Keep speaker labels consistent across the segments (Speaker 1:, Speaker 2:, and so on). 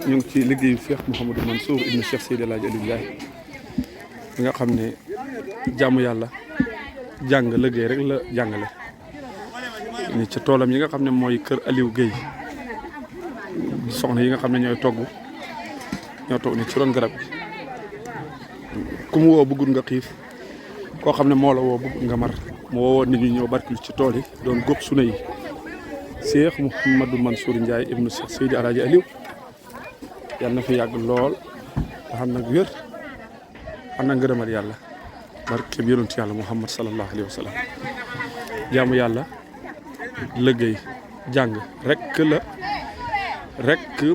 Speaker 1: ñu ngi ci liggéeyu Cheikh Mouhamadou Mansour ibnu Cheikh Seydi El Hadji Aliou Ndiaye mi nga xam ne jaamu yàlla jàng liggéey rek la jàngale ni ci toolam yi nga xam ne mooy kër Aliou Guèye soxna yi nga xam ne ñooy togg ñoo toog ni ci ron garab gi ku mu woo bëggul nga xiif koo xam ne moo la woo bëggul nga mar mu woo nit ñi ñëw barkil ci tool yi doon góob suna yi Cheikh Mouhamadou Mansour Ndiaye ibnu Cheikh Seydi El Hadji Aliou yàlla na fi yàgg lool nga xam nag wér am na ngërëmal yàlla barke bi yonent yàlla Muhammad sallallahu alayhi wa sallam jaamu yàlla liggéey jàng rek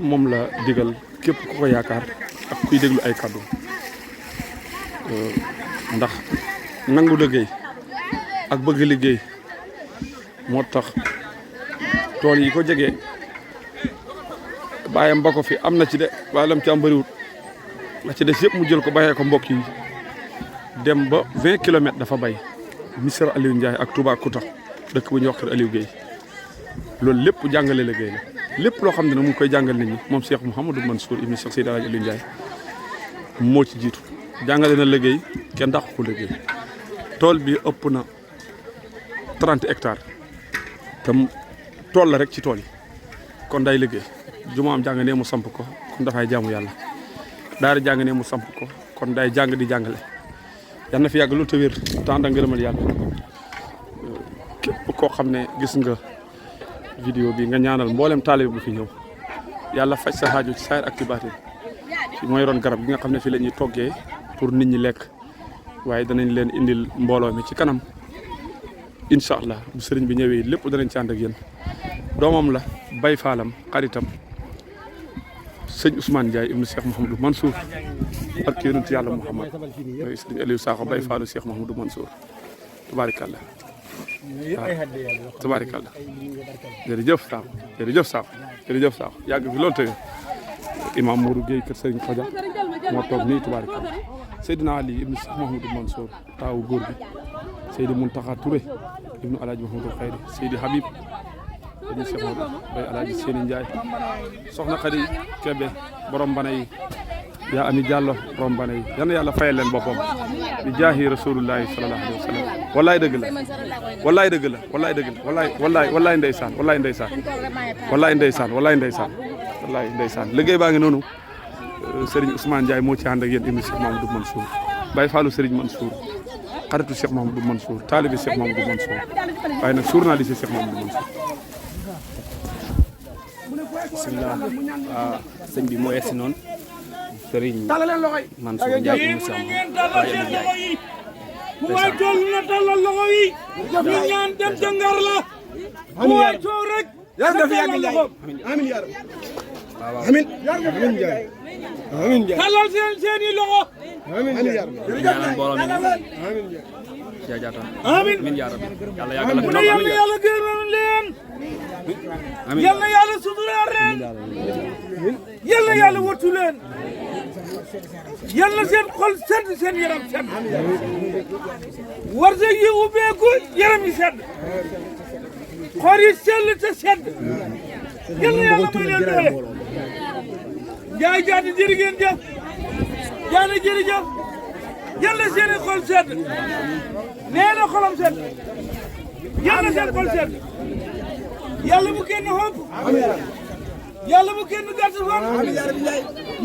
Speaker 1: moom la digal képp ku ko yaakaar ak kuy déglu ay kàddu ndax nangu liggéey ak bëgg liggéey moo tax tool yi ko jege bàyyam ba ko fi am na ci de waaye lam ci am bëriwut la ci des yëpp mu jël ko bàyyee ko mbokk yi dem ba 20 kilomètres dafa bay Missirah Aliou Ndiaye ak Toubacouta dëkk bu ñuy wax kër Aliou Guèye loolu lépp jàngale liggéey la lépp loo xam ne mu ngi koy jàngal nit ñi moom Cheikh Mouhamadou Mansour ibn Cheikh Seydi El Hadji Aliou Ndiaye moo ci jiitu jàngale na liggéey kenn dàq ko liggéey tool bi ëpp na 30 hectares te tool la rek ci tool yi kon day liggéey jumaam jàng ne mu samp ko kon dafay jaamu yàlla daara jàng ne mu samp ko kon day jàng di jàngale yal na fi yàgg lu te wér temps da ngërëmal yàlla képp koo xam ne gis nga vidéo bi nga ñaanal mboolem taalibe bu fi ñëw yàlla faj sa xaaju ci saayir ak ci baatin fi mooy ron garab bi nga xam ne fii la ñuy toggee pour nit ñi lekk waaye danañ leen indil mbooloo mi ci kanam incha allah bu sëriñ bi ñëwee lépp danañ ci ànd ak yéen doomam la bay faalam xaritam sëñ Ousmane Ndiaye ibnu Cheikh Mouhamadou Mansour ak yonent yàlla Muhammad mooy sëñ Aliou Sakho bay faalu Cheikh Mouhamadou Mansour tubaarikàlla waaw tubaarikàlla jërëjëf Sakho jërëjëf Sakho yàgg fi loolu tëye imam Mourou Guèye kër Serigne Fodja moo toog nii tubaarikàlla Seydina Ali ibnu Cheikh Mouhamadou Mansour taawu góor gi Seydi Mountakha Touré ibnu Alaaji Mouhamadou Khayri Seydi Habib ibnu Cheikh Mouhamadou bay Alaaji Séni Ndiaye soxna Khady Kébé borom bana yi yaa ami Diallo borom bana yi yal na yàlla fayal leen boppam bi jaahi rasulullahi sallallahu alayhi wa sallam wallaay dëgg la wallaay dëgg la wallaay dëgg la wallaay ndeysaan wallaay ndeysaan wallaay ndeysaan wallaay ndeysaan wallaay ndeysaan liggéey baa ngi noonu Serigne Ousmane Ndiaye moo ci ànd ak yéen ibnu Cheikh Mouhamadou Mansour bay faalu Serigne Mansour xaritu Cheikh Mouhamadou Mansour taalibi Cheikh Mouhamadou Mansour waaye nag journaliste Cheikh Mouhamadou Mansour
Speaker 2: bisimilah sëñ bi moo egsi noonu Serigne Mansour Ndiaye ibnu Cheikh Mouhamadou Ndiaye
Speaker 3: bu waay tool na tàllal loxo yi ñu ñaan dem ca ngar la bu waay tool rek
Speaker 4: yàlla na fi yàgg Ndiaye amiin yaa rabbi amiin amiin Ndiaye amiin Ndiaye
Speaker 3: tàllal seen i loxo
Speaker 4: amiin yaa rabbi
Speaker 2: ñaanal mbooloo mi
Speaker 4: amiin Ndiaye
Speaker 2: jaajaata
Speaker 3: amiin
Speaker 2: amiin yaa rabbi yàlla yàggal la fi
Speaker 3: mu ne
Speaker 2: lool
Speaker 3: yàlla yàlla gërëm leen
Speaker 2: amiin
Speaker 3: yàlla yàlla suturaal leen yàlla yàlla wattu leen yàlla seen xol sedd seen yaram sedd wërsëg yi ubbeeku yaram yi sedd xol yi sell te sedd yàlla yàlla may leen doole Njaay jaati jërë ngeen jëf jaana jërëjëf yàlla seen xol sedd nee na xolam sedd yàlla seen xol sedd yàlla bu kenn xopp yàlla bu kenn gàtt fan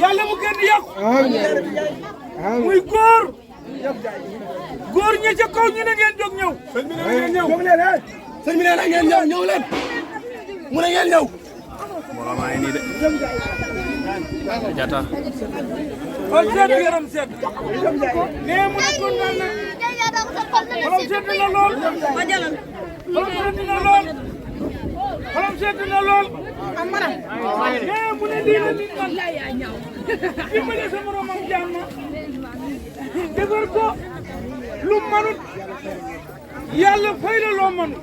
Speaker 3: yàlla bu kenn yàqu muy góor ñi ca kaw ñu ne ngeen jóg ñëw
Speaker 4: sëñ bi nee na ngeen ñëw ñëw leen mu ne ngeen ñëw
Speaker 2: mbooloo maa ngi nii de jaata
Speaker 3: xol sedd yaram sedd nee mu ne kontaan na xolam sedd na lool xolam sedd na lool xolam sedd na lool nee mu ne lii la nit man dimbale sa moromam jaam ma defar ko lu manut yàlla fay la loo manut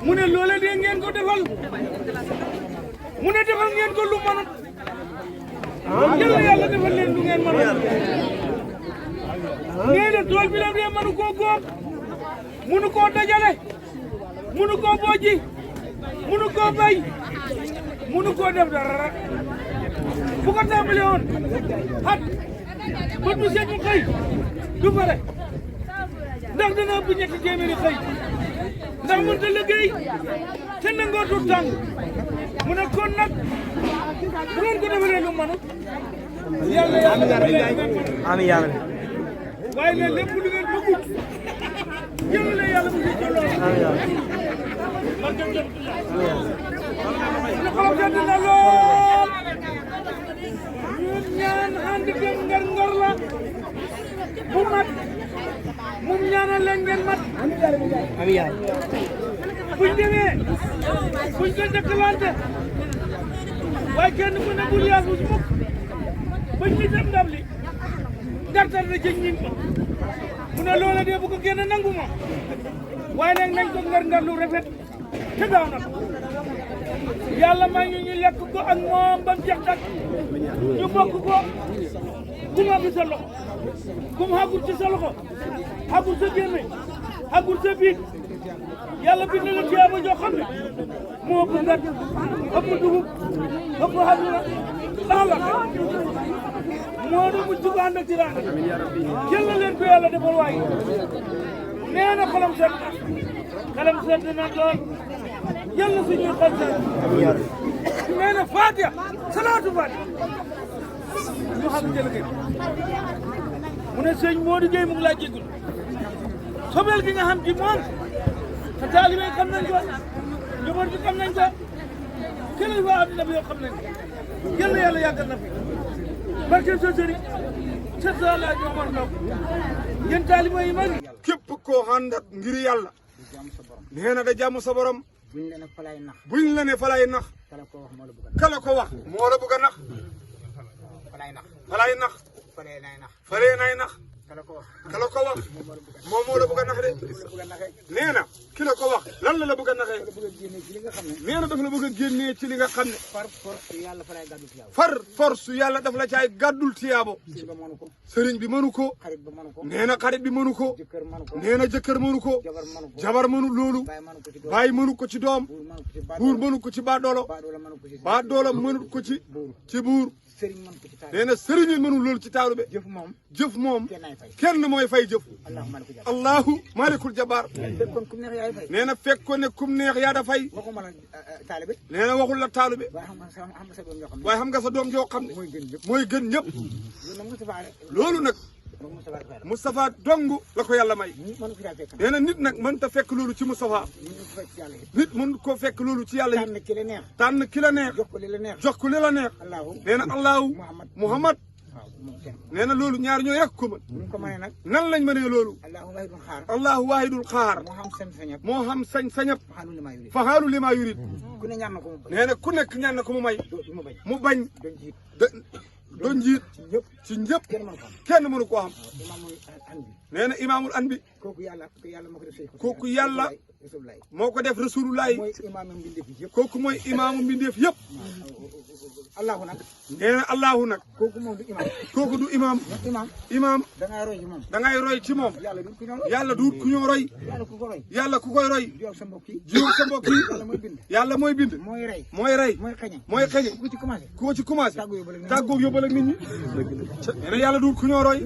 Speaker 3: mu ne loole de ngeen ko defal mu ne defal ngeen ko lu manut yàlla defal leen lu ngeen manut nee na tool bi la dee mënu koo góob mënu koo dajale mënu koo bojji mënu koo bay mënu koo def dara bu ko tàmbalee woon xat bët bu set ñu xëy du pare ndax dana ëpp ñetti téeméeri xëy ndax mënut a liggéey te nangootul tàng mu ne kon nag bu ngeen ko defalee lu mënut yàlla
Speaker 4: amiin yaa rabbi
Speaker 3: waaye nag lépp lu ngeen bëggut yàlla na yàlla bu ci loolu man dem dem ñu xool sedd na lool ñun ñaan ànd dem ngar la bu mat moom ñaanal leen ngeen mat
Speaker 4: amiin yaa
Speaker 3: buñ demee buñ ko jëkkalante waaye kenn ku ne bul yaasu si mukk bañ ñu dem ndam li ngartal na jëñ ñin ma mu ne loola dee bu ko génn nangu ma waaye nag nañ ko ngar lu rafet te gaaw nag yàlla may ñu lekk ko ak moom ba mu jeex tak ñu bokk ko kum àgg sa loxo kum àggul ci sa loxo àggul sa gémmiñ àggul sa biit yàlla bind la tiyaaba joo xam ne moo ëpp ngat ëpp dugub ëpp àdduna ala moo du mucc ko ànd ak tiraanga jël na leen ko yàlla defal waaye nee na xolam sedd na lool yàlla suñuy xol sedd nee na Fatiha salaatu Fatiha ñu xam jël kay mu ne sëñ Modou Gueye mu ngi laa jéggul sobel gi nga xam ci moom te taalibe yi xam nañ ko njaboot bi xam nañ ko kilifa àddina bi yoo xam nañ ko yàlla yàlla yàggal na fi barke sa sëriñ sa laaj Omar Ndaw yéen taalibe yi mag
Speaker 4: képp koo àndat ngir yàlla nee na da jàmm sa borom buñ la ne falay nax kala ko wax moo la bëgg a nax falay nax falee nay nax kala ko wax moom moo la bëgg a nax de nee na ki la ko wax lan la bëgg a naxee nee na daf la bëgg a génnee ci li nga xam ne far force yàlla daf la caay gàddul tiyaabo sëriñ bi mënu ko nee na xarit bi mënu ko nee na jëkkër mënu ko jabar mënu loolu bàyyi mënu ko ci doom buur mënu ko ci baadoolo baadoolo mënu ko ci buur nee na sëriñ yi mënul loolu ci taalu be jëf moom kenn mooy fay jëf allahu malikul jabar nee na fekk ko ne kum neex yaa da fay nee na waxul la taalu be waaye xam nga sa doom joo xam ne mooy gën ñëpp loolu nag Moustapha dong la ko yàlla may nee na nit nag mën ta fekk loolu ci Moustapha nit mën ko fekk loolu ci yàlla yi tànn ki la neex jox ko li la neex nee na allahu muhammad nee na loolu ñaar ñooy rek ko mën nan lañ mënee loolu allahu waahidul xaar moo xam sañ-sañab fa xaalu li maa yurid nee na ku nekk ñaan na ko mu may mu bañ doon njiit ci ñëpp kenn mënu koo xam nee na imaamul an bi kooku yàlla moo ko def rasulullah kooku mooy imaamu mbindeef yëpp
Speaker 5: allahu nag
Speaker 4: nee na allahu nag
Speaker 5: kooku moom du imaam
Speaker 4: kooku du imaam imaam da ngay roy ci moom yàlla du ku ñoo roy yàlla ku koy roy
Speaker 5: jiw sa mbokk yi
Speaker 4: yàlla mooy bind mooy rey mooy xeñe ku ko ci commencé tàggoog yóbbal ak nit ñi nee na yàlla du ku ñoo roy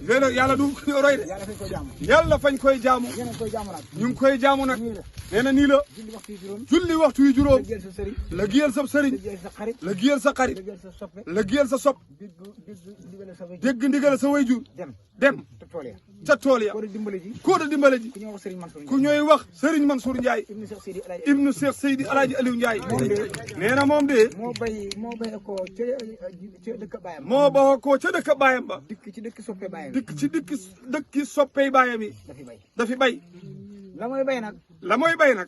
Speaker 4: nee na yàlla du ku ñoo roy de yàlla fañ koy jaamu ñu ngi koy jaamu nag nee na nii la julli waxtu yu juróom la giyal sa sëriñ la giyal sa xarit la giyal sa sop dégg ndigal sa wayjur dem ca tool ya koo da dimbale ji ku ñooy wax Serigne Mansour Ndiaye ibnu Cheikh Seydi Alaaji Aliou Ndiaye nee na moom de
Speaker 5: moo bay ko ca dëkk baayam
Speaker 4: moo ba ko ca dëkk baayam ba
Speaker 5: dikk ci dëkk soppe baayam
Speaker 4: dikk ci dëkki soppey baayam yi dafi bay
Speaker 5: la mooy bay nag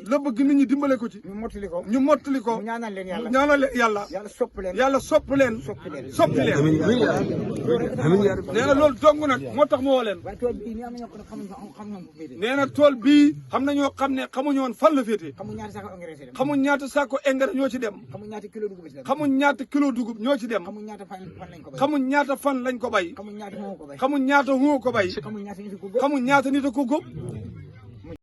Speaker 4: la
Speaker 5: bëgg nit ñi dimbale ko ci
Speaker 4: ñu mottali ko
Speaker 5: mu ñaanal leen
Speaker 4: yàlla
Speaker 5: yàlla sopp leen
Speaker 4: nee na loolu dong nag moo tax mu woo leen nee na tool bii xam na ñoo xam ne xamuñu woon fan la féetee xamuñ ñaata saako engrais ñoo ci dem xamuñ ñaata kilo dugub ñoo ci dem xamuñ ñaata fan lañ ko bay xamuñ ñaata hu ko bay xamuñ ñaata nit a ko góob